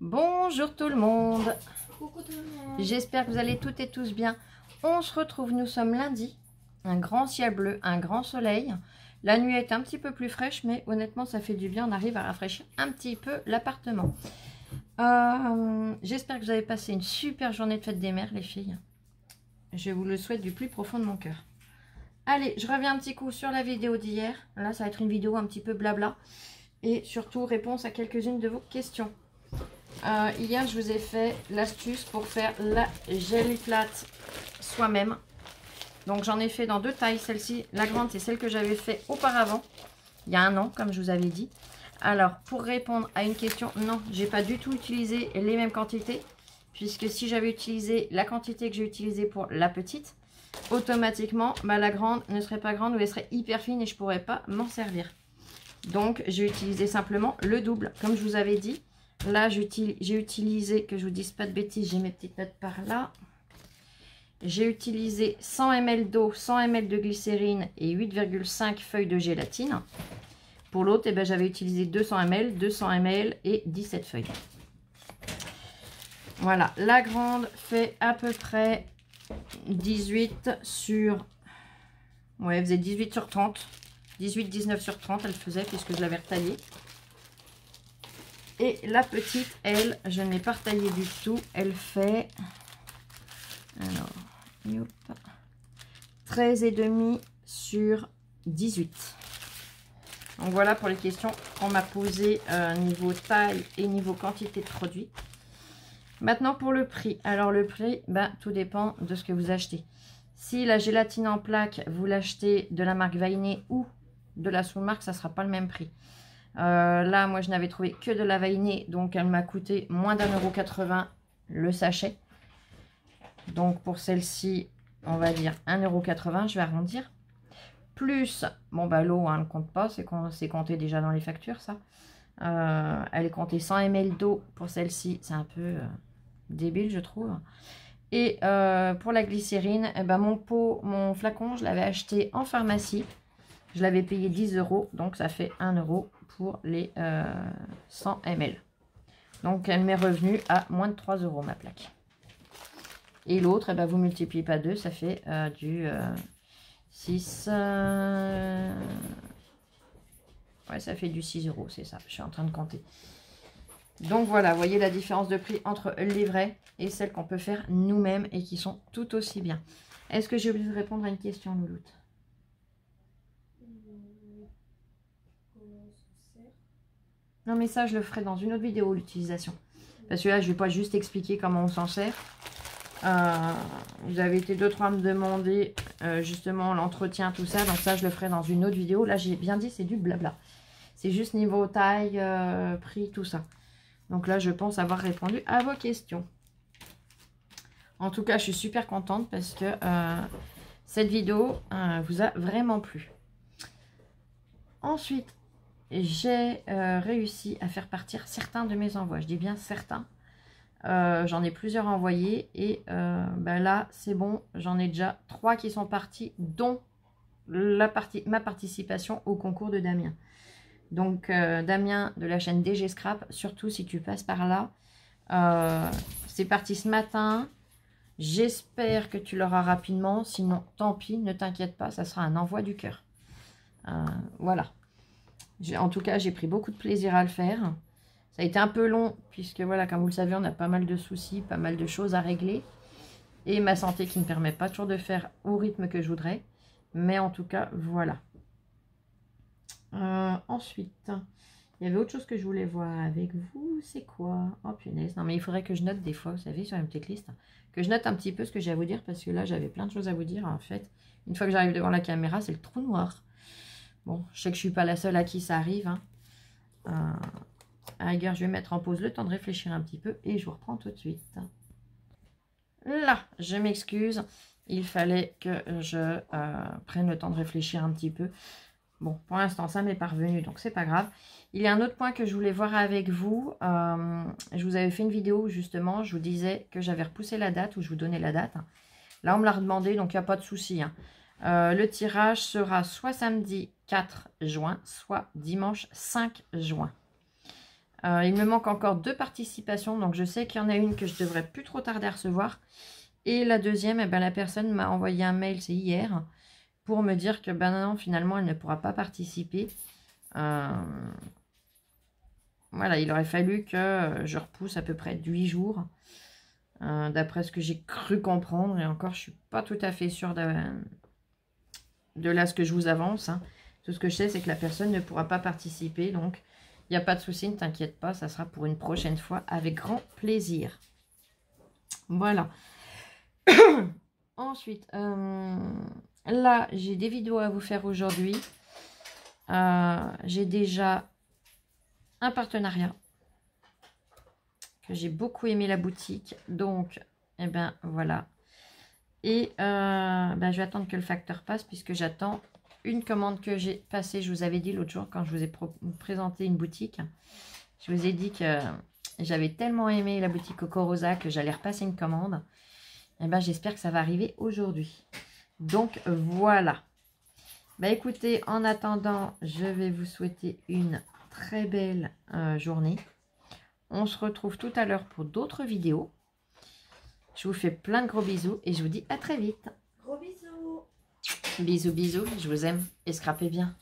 Bonjour tout le monde. Coucou tout le monde. J'espère que vous allez toutes et tous bien. On se retrouve, nous sommes lundi. Un grand ciel bleu, un grand soleil. La nuit est un petit peu plus fraîche, mais honnêtement ça fait du bien. On arrive à rafraîchir un petit peu l'appartement. J'espère que vous avez passé une super journée de fête des mères les filles. Je vous le souhaite du plus profond de mon cœur. Allez, je reviens un petit coup sur la vidéo d'hier. Là ça va être une vidéo un petit peu blabla. Et surtout réponse à quelques-unes de vos questions. Hier je vous ai fait l'astuce pour faire la jelly plate soi-même. Donc j'en ai fait dans deux tailles. Celle-ci, la grande, c'est celle que j'avais fait auparavant, il y a un an, comme je vous avais dit. Alors pour répondre à une question, non, j'ai pas du tout utilisé les mêmes quantités, puisque si j'avais utilisé la quantité que j'ai utilisée pour la petite, automatiquement la grande ne serait pas grande ou elle serait hyper fine et je pourrais pas m'en servir. Donc j'ai utilisé simplement le double, comme je vous avais dit. Là, j'ai utilisé, que je vous dise pas de bêtises, j'ai mes petites notes par là. J'ai utilisé 100 ml d'eau, 100 ml de glycérine et 8,5 feuilles de gélatine. Pour l'autre, eh ben, j'avais utilisé 200 ml et 17 feuilles. Voilà, la grande fait à peu près 18 sur... Ouais, elle faisait 18 sur 30. 18-19 sur 30, elle faisait, puisque je l'avais retaillée. Et la petite, elle, je ne l'ai pas retaillée du tout. Elle fait... Alors, 13,5 sur 18. Donc voilà pour les questions qu'on m'a posées niveau taille et niveau quantité de produit. Maintenant pour le prix. Alors le prix, tout dépend de ce que vous achetez. Si la gélatine en plaque, vous l'achetez de la marque Vainé ou de la sous-marque, ça ne sera pas le même prix. Là, moi, je n'avais trouvé que de la Vainé, donc elle m'a coûté moins d'1,80 € le sachet. Donc, pour celle-ci, on va dire 1,80 €, je vais arrondir. Plus, bon, l'eau, hein, elle ne compte pas, c'est compté déjà dans les factures, ça. Elle est comptée 100 ml d'eau pour celle-ci, c'est un peu débile, je trouve. Et pour la glycérine, mon flacon, je l'avais acheté en pharmacie. Je l'avais payé 10 €, donc ça fait 1 € pour les 100 ml. Donc elle m'est revenue à moins de 3 € ma plaque. Et l'autre, vous multipliez pas 2, ça fait du 6... Ouais, ça fait du 6 €, c'est ça, je suis en train de compter. Donc voilà, vous voyez la différence de prix entre les vraies et celles qu'on peut faire nous-mêmes et qui sont tout aussi bien. Est-ce que j'ai oublié de répondre à une question, Louloute? Non, mais ça, je le ferai dans une autre vidéo, l'utilisation. Parce que là, je ne vais pas juste expliquer comment on s'en sert. Vous avez été 2-3 à me demander justement l'entretien, tout ça. Donc ça, je le ferai dans une autre vidéo. Là, j'ai bien dit, c'est du blabla. C'est juste niveau taille, prix, tout ça. Donc là, je pense avoir répondu à vos questions. En tout cas, je suis super contente parce que cette vidéo vous a vraiment plu. Ensuite, j'ai réussi à faire partir certains de mes envois. Je dis bien certains. J'en ai plusieurs envoyés. Et là, c'est bon. J'en ai déjà 3 qui sont partis, dont ma participation au concours de Damien. Donc, Damien de la chaîne DG Scrap, surtout si tu passes par là. C'est parti ce matin. J'espère que tu l'auras rapidement. Sinon, tant pis, ne t'inquiète pas. Ça sera un envoi du cœur. Voilà. En tout cas, j'ai pris beaucoup de plaisir à le faire. Ça a été un peu long, puisque voilà, comme vous le savez, on a pas mal de soucis, pas mal de choses à régler. Et ma santé qui ne me permet pas toujours de faire au rythme que je voudrais. Mais en tout cas, voilà. Ensuite, il y avait autre chose que je voulais voir avec vous. C'est quoi? Oh punaise. Non, mais il faudrait que je note des fois, vous savez, sur une petite liste. Que je note un petit peu ce que j'ai à vous dire, parce que là, j'avais plein de choses à vous dire, en fait. Une fois que j'arrive devant la caméra, c'est le trou noir. Bon, je sais que je ne suis pas la seule à qui ça arrive. Hein. À la rigueur, je vais mettre en pause le temps de réfléchir un petit peu et je vous reprends tout de suite. Là, je m'excuse. Il fallait que je prenne le temps de réfléchir un petit peu. Bon, pour l'instant, ça m'est parvenu, donc c'est pas grave. Il y a un autre point que je voulais voir avec vous. Je vous avais fait une vidéo où justement, je vous disais que j'avais repoussé la date, où je vous donnais la date. Là, on me l'a redemandé, donc il n'y a pas de souci. Hein. Le tirage sera soit samedi 4 juin, soit dimanche 5 juin. Il me manque encore 2 participations, donc je sais qu'il y en a une que je devrais plus trop tarder à recevoir. Et la deuxième, eh ben, la personne m'a envoyé un mail, c'est hier, pour me dire que ben non, finalement, elle ne pourra pas participer. Voilà, il aurait fallu que je repousse à peu près de 8 jours, d'après ce que j'ai cru comprendre. Et encore, je ne suis pas tout à fait sûre de là ce que je vous avance. Hein. Tout ce que je sais, c'est que la personne ne pourra pas participer, donc il n'y a pas de souci, ne t'inquiète pas, ça sera pour une prochaine fois avec grand plaisir. Voilà. Ensuite, là, j'ai des vidéos à vous faire aujourd'hui. J'ai déjà un partenariat que j'ai beaucoup aimé la boutique. Donc, eh ben voilà. Et ben, je vais attendre que le facteur passe puisque j'attends une commande que j'ai passée. Je vous avais dit l'autre jour quand je vous ai présenté une boutique. Je vous ai dit que j'avais tellement aimé la boutique Coco Rosa que j'allais repasser une commande. Et ben j'espère que ça va arriver aujourd'hui. Donc voilà. Bah écoutez, en attendant, je vais vous souhaiter une très belle journée. On se retrouve tout à l'heure pour d'autres vidéos. Je vous fais plein de gros bisous et je vous dis à très vite. Gros bisous. Bisous, bisous. Je vous aime et scrapez bien.